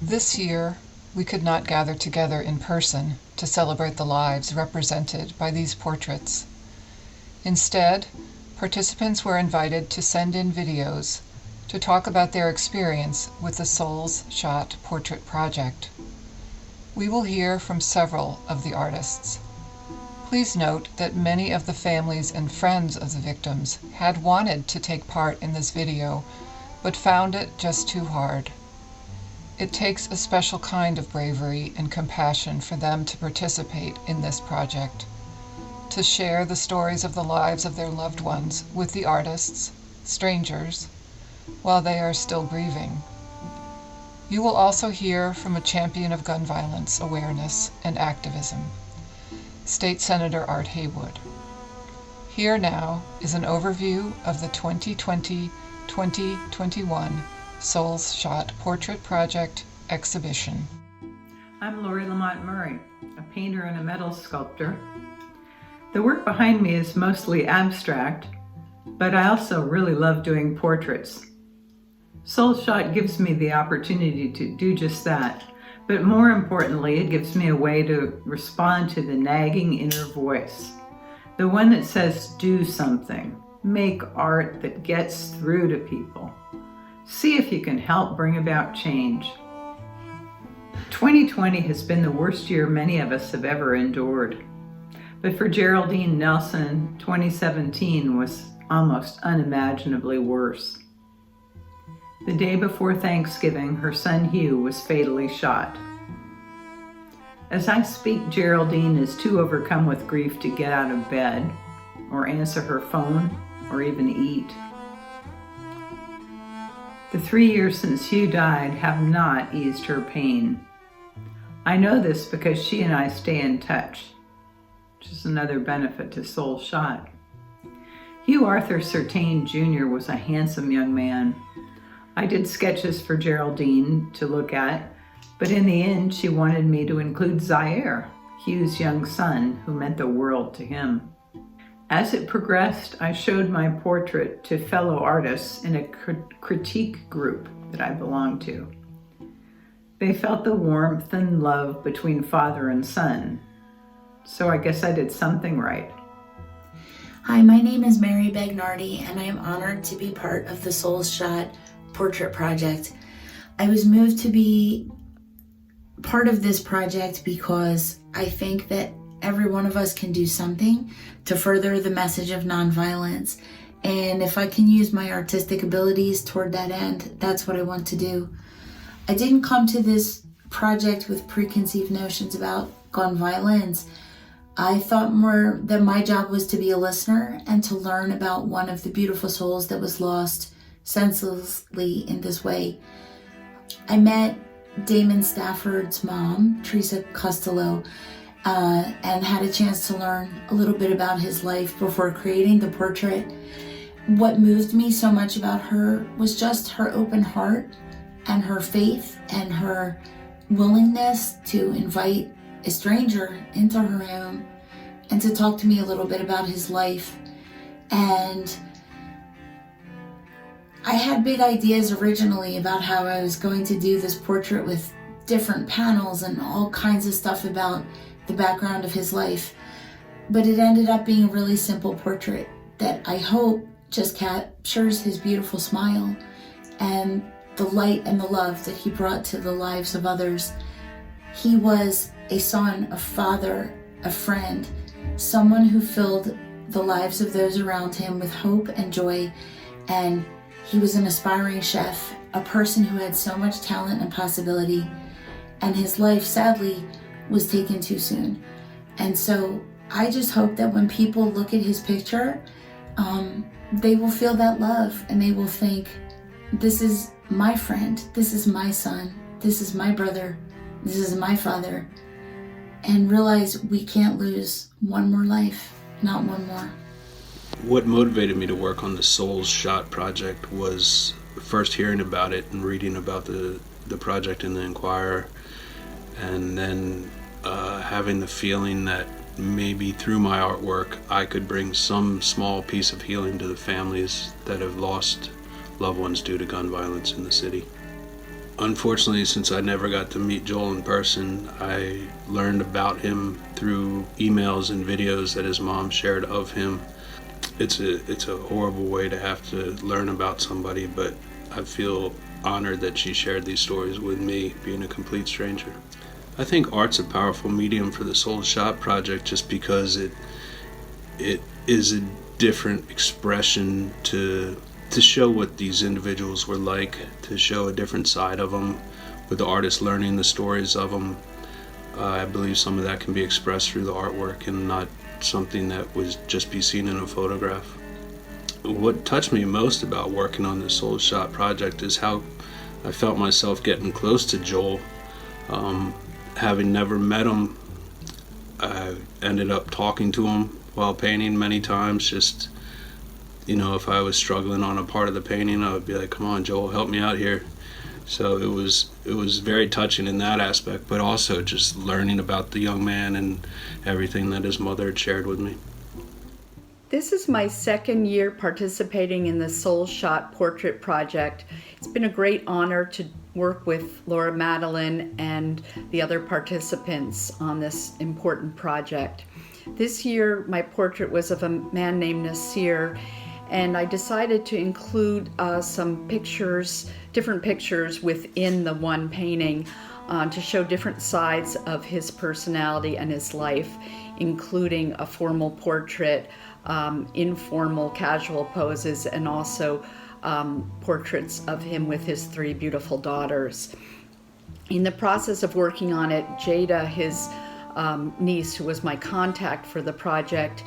This year, we could not gather together in person to celebrate the lives represented by these portraits. Instead, participants were invited to send in videos to talk about their experience with the Souls Shot Portrait Project. We will hear from several of the artists. Please note that many of the families and friends of the victims had wanted to take part in this video, but found it just too hard. It takes a special kind of bravery and compassion for them to participate in this project, to share the stories of the lives of their loved ones with the artists, strangers, while they are still grieving. You will also hear from a champion of gun violence awareness and activism, State Senator Art Haywood. Here now is an overview of the 2020-2021 Souls Shot Portrait Project exhibition. I'm Laurie Lamont Murray, a painter and a metal sculptor. The work behind me is mostly abstract, but I also really love doing portraits. Souls Shot gives me the opportunity to do just that, but more importantly, it gives me a way to respond to the nagging inner voice, the one that says, do something, make art that gets through to people. See if you can help bring about change. 2020 has been the worst year many of us have ever endured. But for Geraldine Nelson, 2017 was almost unimaginably worse. The day before Thanksgiving, her son Hugh was fatally shot. As I speak, Geraldine is too overcome with grief to get out of bed, or answer her phone, or even eat. The 3 years since Hugh died have not eased her pain. I know this because she and I stay in touch, which is another benefit to Souls Shot. Hugh Arthur Certaine Jr. was a handsome young man. I did sketches for Geraldine to look at, but in the end she wanted me to include Zair, Hugh's young son, who meant the world to him. As it progressed, I showed my portrait to fellow artists in a critique group that I belonged to. They felt the warmth and love between father and son, so I guess I did something right. Hi, my name is Mary Begnardi, and I am honored to be part of the Souls Shot Portrait Project. I was moved to be part of this project because I think that every one of us can do something to further the message of nonviolence. And if I can use my artistic abilities toward that end, that's what I want to do. I didn't come to this project with preconceived notions about gun violence. I thought more that my job was to be a listener and to learn about one of the beautiful souls that was lost senselessly in this way. I met Damon Stafford's mom, Teresa Costello, and had a chance to learn a little bit about his life before creating the portrait. What moved me so much about her was just her open heart and her faith and her willingness to invite a stranger into her home and to talk to me a little bit about his life. And I had big ideas originally about how I was going to do this portrait with different panels and all kinds of stuff about the background of his life. But it ended up being a really simple portrait that I hope just captures his beautiful smile and the light and the love that he brought to the lives of others. He was a son, a father, a friend, someone who filled the lives of those around him with hope and joy. And he was an aspiring chef, a person who had so much talent and possibility, and his life, sadly, was taken too soon. And so I just hope that when people look at his picture, they will feel that love and they will think, this is my friend, this is my son, this is my brother, this is my father, and realize we can't lose one more life, not one more. What motivated me to work on the Souls Shot project was first hearing about it and reading about the project in the Inquirer, and then having the feeling that maybe through my artwork I could bring some small piece of healing to the families that have lost loved ones due to gun violence in the city. Unfortunately, since I never got to meet Joel in person, I learned about him through emails and videos that his mom shared of him. It's a horrible way to have to learn about somebody, but I feel honored that she shared these stories with me, being a complete stranger. I think art's a powerful medium for the Soul Shot Project just because it is a different expression to show what these individuals were like, to show a different side of them, with the artist learning the stories of them. I believe some of that can be expressed through the artwork and not something that would just be seen in a photograph. What touched me most about working on the Soul Shot Project is how I felt myself getting close to Joel. Having never met him, I ended up talking to him while painting many times. Just, if I was struggling on a part of the painting, I would be like, come on, Joel, help me out here. So it was very touching in that aspect, but also just learning about the young man and everything that his mother had shared with me. This is my second year participating in the Soul Shot Portrait Project. It's been a great honor to work with Laura Madeline and the other participants on this important project. This year, my portrait was of a man named Nasir, and I decided to include some pictures, different pictures within the one painting to show different sides of his personality and his life, including a formal portrait, informal, casual poses, and also portraits of him with his 3 beautiful daughters. In the process of working on it, Jada, his niece, who was my contact for the project,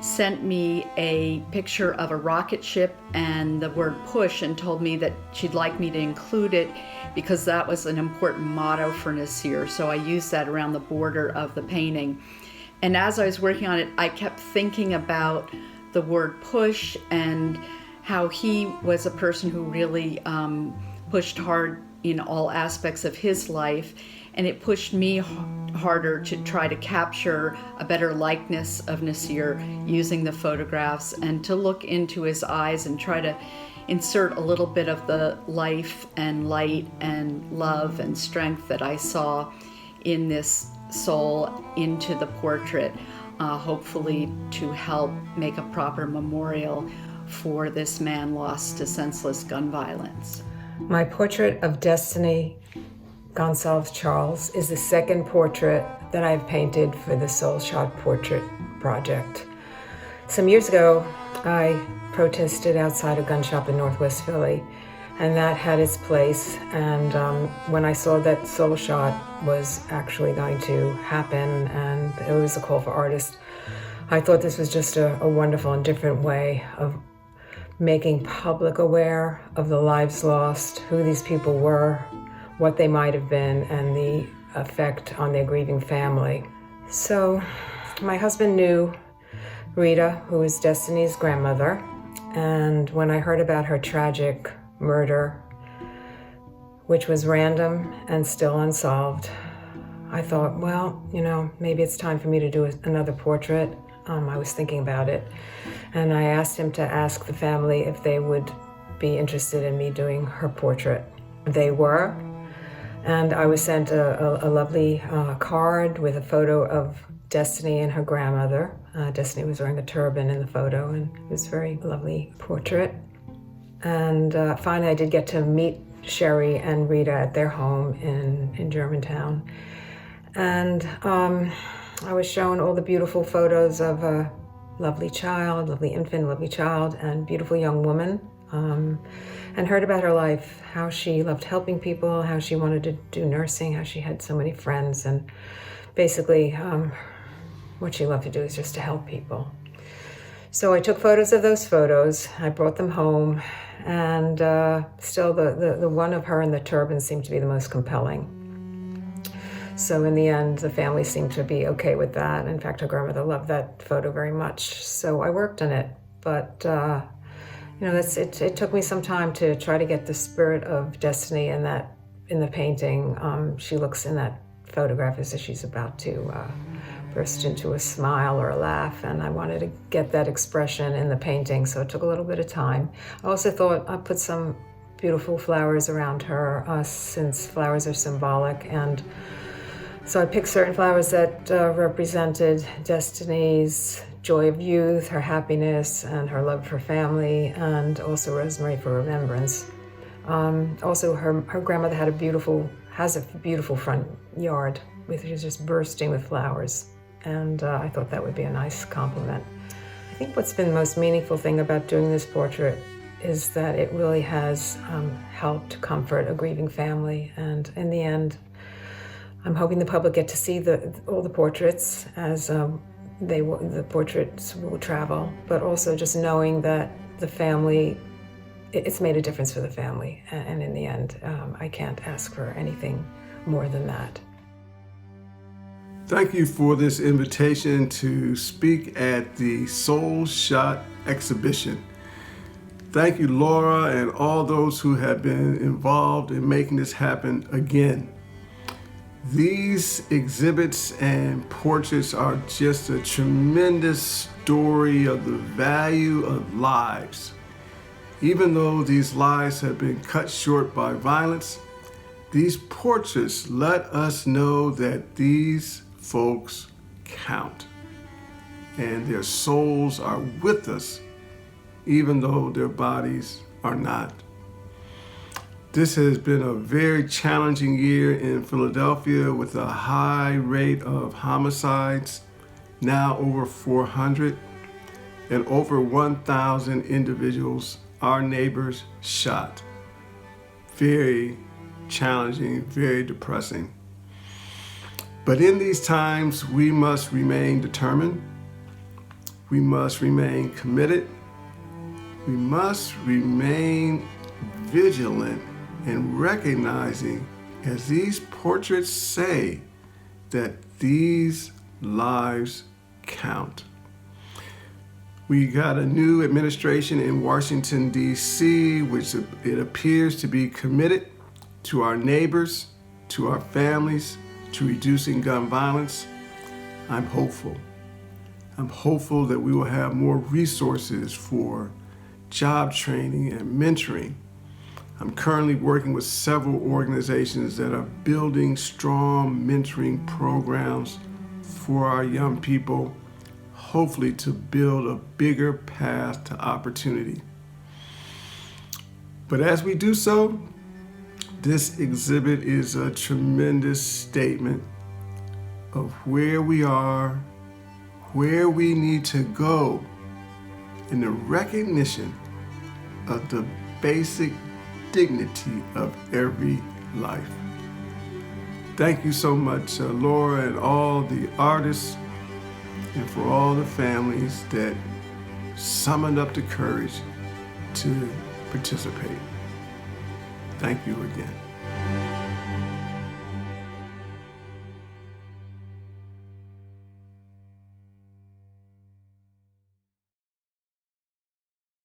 sent me a picture of a rocket ship and the word push and told me that she'd like me to include it because that was an important motto for Nasir. So I used that around the border of the painting. And as I was working on it, I kept thinking about the word push and how he was a person who really pushed hard in all aspects of his life. And it pushed me harder to try to capture a better likeness of Nasir using the photographs and to look into his eyes and try to insert a little bit of the life and light and love and strength that I saw in this soul into the portrait, hopefully to help make a proper memorial for this man lost to senseless gun violence. My portrait of Destiny Gonsalves Charles is the second portrait that I've painted for the Soul Shot Portrait Project. Some years ago, I protested outside a gun shop in Northwest Philly, and that had its place. And when I saw that Soul Shot was actually going to happen and it was a call for artists, I thought this was just a wonderful and different way of making public aware of the lives lost, who these people were, what they might have been, and the effect on their grieving family. So my husband knew Rita, who is Destiny's grandmother, and when I heard about her tragic murder, which was random and still unsolved, I thought, well, maybe it's time for me to do another portrait. I was thinking about it, and I asked him to ask the family if they would be interested in me doing her portrait. They were, and I was sent a lovely card with a photo of Destiny and her grandmother. Destiny was wearing a turban in the photo, and it was a very lovely portrait. And finally, I did get to meet Sherry and Rita at their home in Germantown. And I was shown all the beautiful photos of a lovely child, lovely infant, lovely child, and beautiful young woman, and heard about her life, how she loved helping people, how she wanted to do nursing, how she had so many friends, and basically what she loved to do is just to help people. So I took photos of those photos, I brought them home, and still the one of her in the turban seemed to be the most compelling. So in the end, the family seemed to be okay with that. In fact, her grandmother loved that photo very much. So I worked on it, but it took me some time to try to get the spirit of Destiny in the painting. She looks in that photograph as if she's about to burst into a smile or a laugh, and I wanted to get that expression in the painting, so it took a little bit of time. I also thought I'd put some beautiful flowers around her, since flowers are symbolic. And so I picked certain flowers that represented Destiny's joy of youth, her happiness, and her love for family, and also rosemary for remembrance. Also, her grandmother has a beautiful front yard with just bursting with flowers, and I thought that would be a nice compliment. I think what's been the most meaningful thing about doing this portrait is that it really has helped comfort a grieving family, and in the end, I'm hoping the public get to see all the portraits as the portraits will travel, but also just knowing that the family, it's made a difference for the family, and in the end, I can't ask for anything more than that. Thank you for this invitation to speak at the Soul Shot exhibition. Thank you, Laura, and all those who have been involved in making this happen again. These exhibits and portraits are just a tremendous story of the value of lives. Even though these lives have been cut short by violence, these portraits let us know that these folks count, and their souls are with us, even though their bodies are not. This has been a very challenging year in Philadelphia with a high rate of homicides, now over 400, and over 1,000 individuals, our neighbors, shot. Very challenging, very depressing. But in these times, we must remain determined. We must remain committed. We must remain vigilant and recognizing, as these portraits say, that these lives count. We got a new administration in Washington, D.C., which it appears to be committed to our neighbors, to our families, to reducing gun violence. I'm hopeful. I'm hopeful that we will have more resources for job training and mentoring. I'm currently working with several organizations that are building strong mentoring programs for our young people, hopefully to build a bigger path to opportunity. But as we do so, this exhibit is a tremendous statement of where we are, where we need to go, in the recognition of the basic dignity of every life. Thank you so much, Laura, and all the artists, and for all the families that summoned up the courage to participate. Thank you again.